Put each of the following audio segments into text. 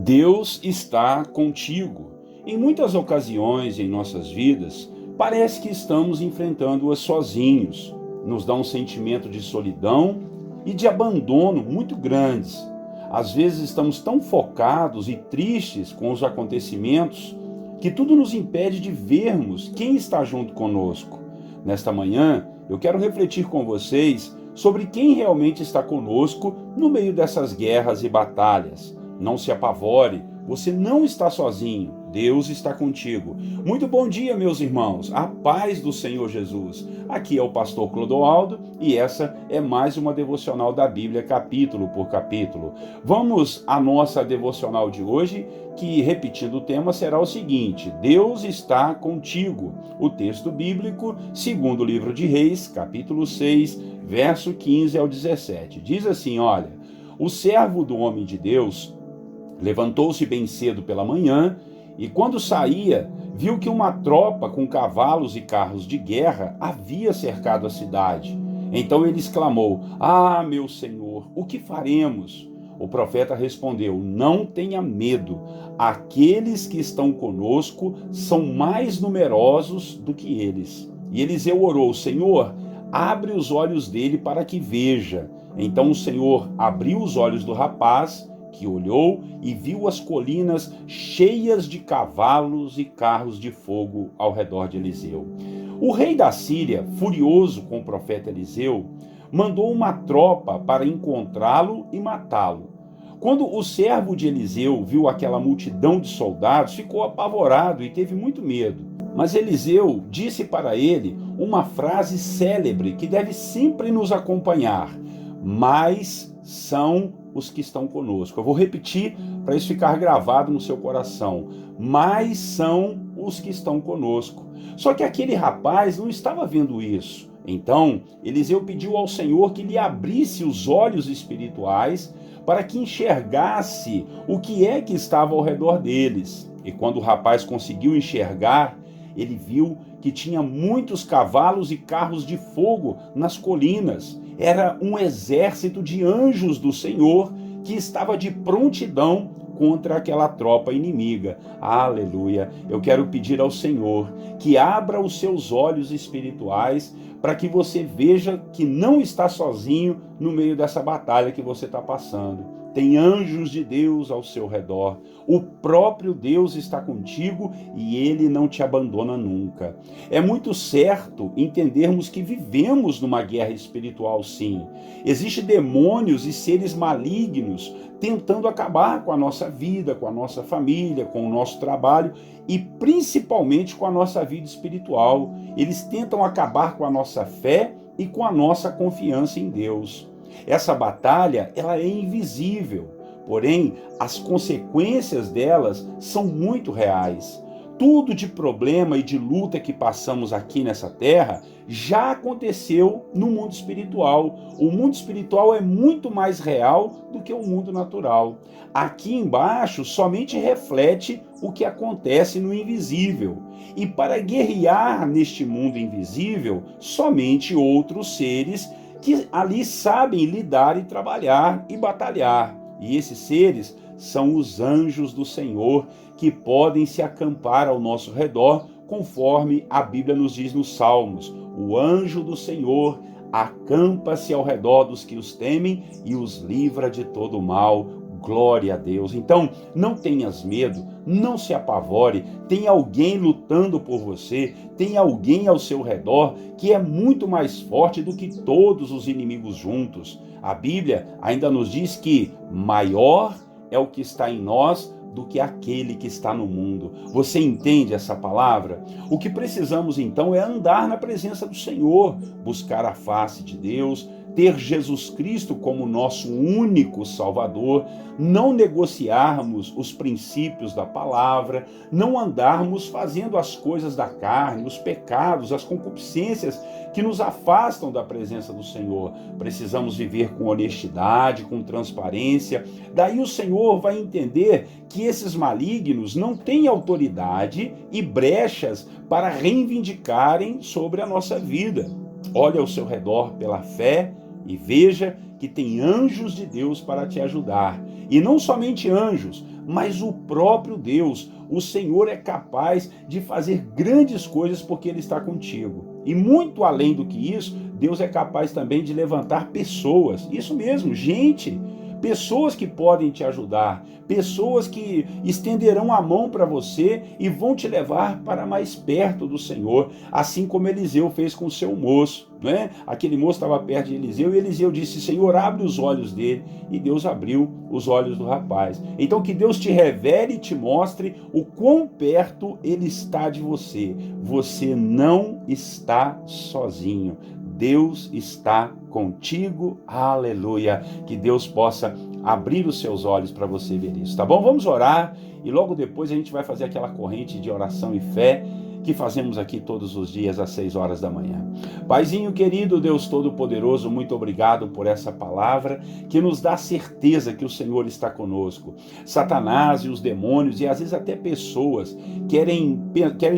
Deus está contigo. Em muitas ocasiões em nossas vidas, parece que estamos enfrentando-as sozinhos. Nos dá um sentimento de solidão e de abandono muito grandes. Às vezes estamos tão focados e tristes com os acontecimentos que tudo nos impede de vermos quem está junto conosco. Nesta manhã, eu quero refletir com vocês sobre quem realmente está conosco no meio dessas guerras e batalhas. Não se apavore, você não está sozinho, Deus está contigo. Muito bom dia, meus irmãos, a paz do Senhor Jesus. Aqui é o pastor Clodoaldo e essa é mais uma devocional da Bíblia, capítulo por capítulo. Vamos à nossa devocional de hoje, que, repetindo o tema, será o seguinte: Deus está contigo. O texto bíblico, segundo o livro de Reis, capítulo 6, verso 15 ao 17. Diz assim, olha: o servo do homem de Deus levantou-se bem cedo pela manhã e, quando saía, viu que uma tropa com cavalos e carros de guerra havia cercado a cidade. Então ele exclamou: "Ah, meu senhor, o que faremos?" O profeta respondeu: "Não tenha medo. Aqueles que estão conosco são mais numerosos do que eles." E Eliseu orou: "Senhor, abre os olhos dele para que veja." Então o Senhor abriu os olhos do rapaz, que olhou e viu as colinas cheias de cavalos e carros de fogo ao redor de Eliseu. O rei da Síria, furioso com o profeta Eliseu, mandou uma tropa para encontrá-lo e matá-lo. Quando o servo de Eliseu viu aquela multidão de soldados, ficou apavorado e teve muito medo. Mas Eliseu disse para ele uma frase célebre que deve sempre nos acompanhar: "Mais são os que estão conosco." Eu vou repetir para isso ficar gravado no seu coração: mais são os que estão conosco. Só que aquele rapaz não estava vendo isso. Então Eliseu pediu ao Senhor que lhe abrisse os olhos espirituais para que enxergasse o que é que estava ao redor deles. E quando o rapaz conseguiu enxergar, ele viu que tinha muitos cavalos e carros de fogo nas colinas. Era um exército de anjos do Senhor que estava de prontidão contra aquela tropa inimiga. Aleluia! Eu quero pedir ao Senhor que abra os seus olhos espirituais para que você veja que não está sozinho no meio dessa batalha que você está passando. Tem anjos de Deus ao seu redor. O próprio Deus está contigo e Ele não te abandona nunca. É muito certo entendermos que vivemos numa guerra espiritual, sim. Existem demônios e seres malignos tentando acabar com a nossa vida, com a nossa família, com o nosso trabalho e principalmente com a nossa vida espiritual. Eles tentam acabar com a nossa fé e com a nossa confiança em Deus. Essa batalha, ela é invisível, porém as consequências delas são muito reais. Tudo de problema e de luta que passamos aqui nessa terra já aconteceu no mundo espiritual. O mundo espiritual é muito mais real do que o mundo natural. Aqui embaixo somente reflete o que acontece no invisível. E para guerrear neste mundo invisível, somente outros seres que ali sabem lidar e trabalhar e batalhar. E esses seres são os anjos do Senhor, que podem se acampar ao nosso redor, conforme a Bíblia nos diz nos Salmos: o anjo do Senhor acampa-se ao redor dos que os temem e os livra de todo mal. Glória a Deus. Então, não tenhas medo, não se apavore, tem alguém lutando por você, tem alguém ao seu redor que é muito mais forte do que todos os inimigos juntos. A Bíblia ainda nos diz que maior é o que está em nós do que aquele que está no mundo. Você entende essa palavra? O que precisamos então é andar na presença do Senhor, buscar a face de Deus, ter Jesus Cristo como nosso único Salvador, não negociarmos os princípios da palavra, não andarmos fazendo as coisas da carne, os pecados, as concupiscências que nos afastam da presença do Senhor. Precisamos viver com honestidade, com transparência. Daí o Senhor vai entender que esses malignos não têm autoridade e brechas para reivindicarem sobre a nossa vida. Olhe ao seu redor pela fé e veja que tem anjos de Deus para te ajudar. E não somente anjos, mas o próprio Deus. O Senhor é capaz de fazer grandes coisas porque Ele está contigo. E muito além do que isso, Deus é capaz também de levantar pessoas. Isso mesmo, gente. Pessoas que podem te ajudar, pessoas que estenderão a mão para você e vão te levar para mais perto do Senhor, assim como Eliseu fez com o seu moço, né? Aquele moço estava perto de Eliseu e Eliseu disse: Senhor, abre os olhos dele, e Deus abriu os olhos do rapaz. Então que Deus te revele e te mostre o quão perto Ele está de você. Você não está sozinho. Deus está contigo, aleluia. Que Deus possa abrir os seus olhos para você ver isso, tá bom? Vamos orar e logo depois a gente vai fazer aquela corrente de oração e fé que fazemos aqui todos os dias às 6 horas da manhã. Paizinho querido, Deus Todo-Poderoso, muito obrigado por essa palavra que nos dá certeza que o Senhor está conosco. Satanás e os demônios e às vezes até pessoas querem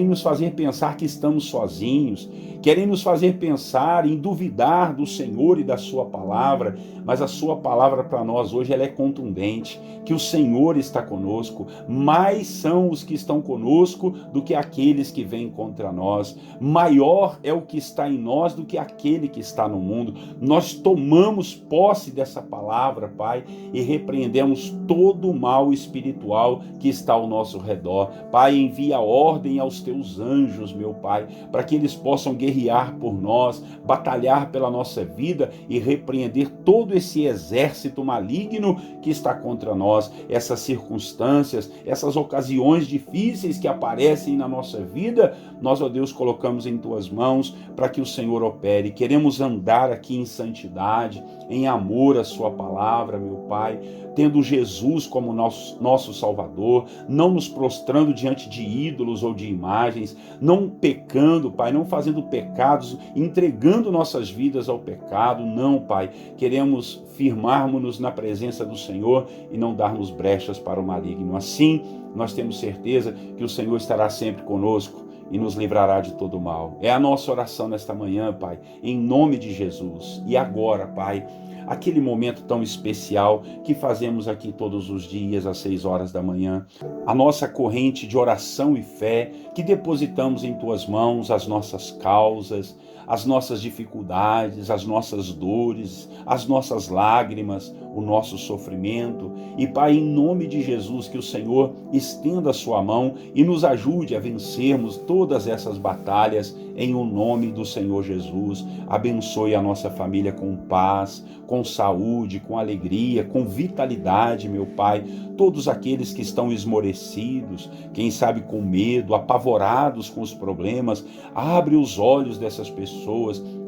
nos fazer pensar que estamos sozinhos, querem nos fazer pensar em duvidar do Senhor e da sua palavra, mas a sua palavra para nós hoje ela é contundente, que o Senhor está conosco, mais são os que estão conosco do que aqueles que vêm contra nós, maior é o que está em nós do que aquele que está no mundo. Nós tomamos posse dessa palavra, Pai, e repreendemos todo o mal espiritual que está ao nosso redor. Pai, envia ordem aos teus anjos, meu Pai, para que eles possam guerrear por nós, batalhar pela nossa vida e repreender todo esse exército maligno que está contra nós, essas circunstâncias, essas ocasiões difíceis que aparecem na nossa vida, nós, ó Deus, colocamos em tuas mãos para que o Senhor opere. Queremos andar aqui em santidade, em amor à sua palavra, meu Pai, tendo Jesus como nosso Salvador, não nos prostrando diante de ídolos ou de imagens, não pecando, Pai, não fazendo pecados, entregando nossas vidas ao pecado, não, Pai. Queremos firmarmos-nos na presença do Senhor e não darmos brechas para o maligno. Assim, nós temos certeza que o Senhor estará sempre conosco e nos livrará de todo mal. É a nossa oração nesta manhã, Pai, em nome de Jesus. E agora, Pai, aquele momento tão especial que fazemos aqui todos os dias às 6 horas da manhã, a nossa corrente de oração e fé que depositamos em tuas mãos, as nossas causas, as nossas dificuldades, as nossas dores, as nossas lágrimas, o nosso sofrimento. E, Pai, em nome de Jesus, que o Senhor estenda a sua mão e nos ajude a vencermos todas essas batalhas em o nome do Senhor Jesus. Abençoe a nossa família com paz, com saúde, com alegria, com vitalidade, meu Pai. Todos aqueles que estão esmorecidos, quem sabe com medo, apavorados com os problemas, abre os olhos dessas pessoas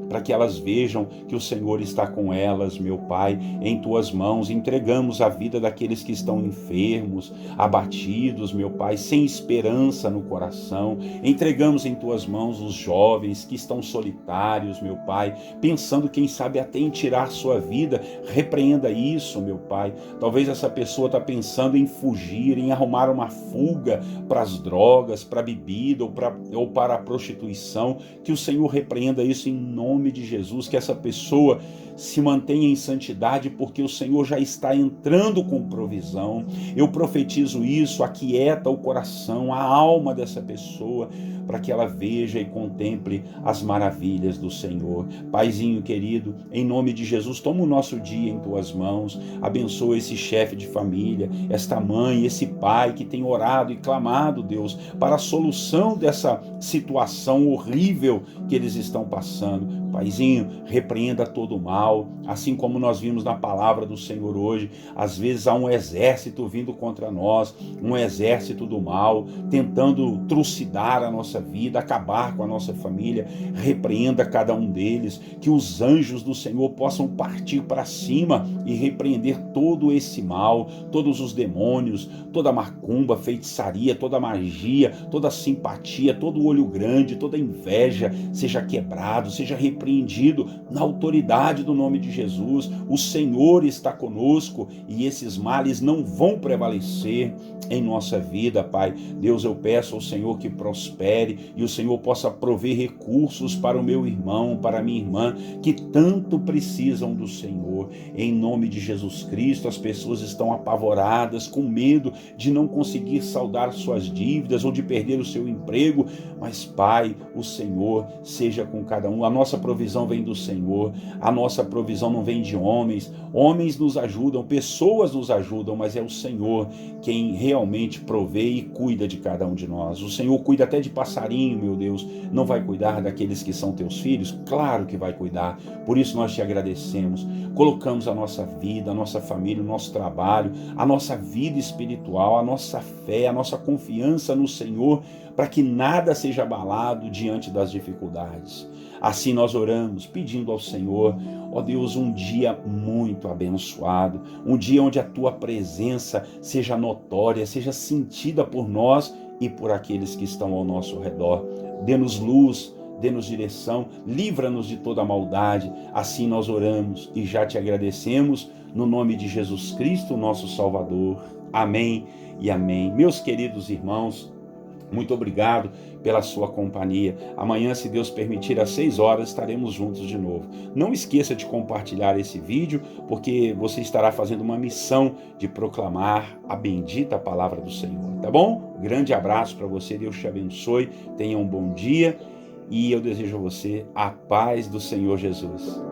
para que elas vejam que o Senhor está com elas, meu Pai. Em tuas mãos entregamos a vida daqueles que estão enfermos, abatidos, meu Pai, sem esperança no coração. Entregamos em tuas mãos os jovens que estão solitários, meu Pai, pensando, quem sabe, até em tirar sua vida. Repreenda isso, meu Pai. Talvez essa pessoa está pensando em fugir, em arrumar uma fuga para as drogas, para a bebida ou para a prostituição. Que o Senhor repreenda isso em nome de Jesus, que essa pessoa se mantenha em santidade, porque o Senhor já está entrando com provisão. Eu profetizo isso, aquieta o coração, a alma dessa pessoa, para que ela veja e contemple as maravilhas do Senhor. Paizinho querido, em nome de Jesus, toma o nosso dia em tuas mãos, abençoa esse chefe de família, esta mãe, esse pai que tem orado e clamado, Deus, para a solução dessa situação horrível que eles estão passando. Paizinho, repreenda todo o mal, assim como nós vimos na palavra do Senhor hoje. Às vezes há um exército vindo contra nós, um exército do mal, tentando trucidar a nossa vida, acabar com a nossa família. Repreenda cada um deles, que os anjos do Senhor possam partir para cima e repreender todo esse mal, todos os demônios, toda macumba, feitiçaria, toda magia, toda simpatia, todo olho grande, toda inveja, seja quebrado, seja repreendido na autoridade do nome de Jesus. O Senhor está conosco e esses males não vão prevalecer em nossa vida, Pai. Deus, eu peço ao Senhor que prospere e o Senhor possa prover recursos para o meu irmão, para a minha irmã, que tanto precisam do Senhor. Em nome de Jesus Cristo, as pessoas estão apavoradas, com medo de não conseguir saldar suas dívidas ou de perder o seu emprego, mas, Pai, o Senhor seja com cada um. A nossa provisão vem do Senhor, a nossa provisão não vem de homens. Homens nos ajudam, pessoas nos ajudam, mas é o Senhor quem realmente provê e cuida de cada um de nós. O Senhor cuida até de passarinho, meu Deus. Não vai cuidar daqueles que são teus filhos? Claro que vai cuidar. Por isso nós te agradecemos. Colocamos a nossa vida, a nossa família, o nosso trabalho, a nossa vida espiritual, a nossa fé, a nossa confiança no Senhor, para que nada seja abalado diante das dificuldades. Assim nós oramos, pedindo ao Senhor, ó Deus, um dia muito abençoado, um dia onde a tua presença seja notória, seja sentida por nós e por aqueles que estão ao nosso redor. Dê-nos luz, dê-nos direção, livra-nos de toda maldade. Assim nós oramos e já te agradecemos, no nome de Jesus Cristo, nosso Salvador. Amém e amém. Meus queridos irmãos, muito obrigado pela sua companhia. Amanhã, se Deus permitir, às 6 horas, estaremos juntos de novo. Não esqueça de compartilhar esse vídeo, porque você estará fazendo uma missão de proclamar a bendita palavra do Senhor, tá bom? Um grande abraço para você, Deus te abençoe, tenha um bom dia e eu desejo a você a paz do Senhor Jesus.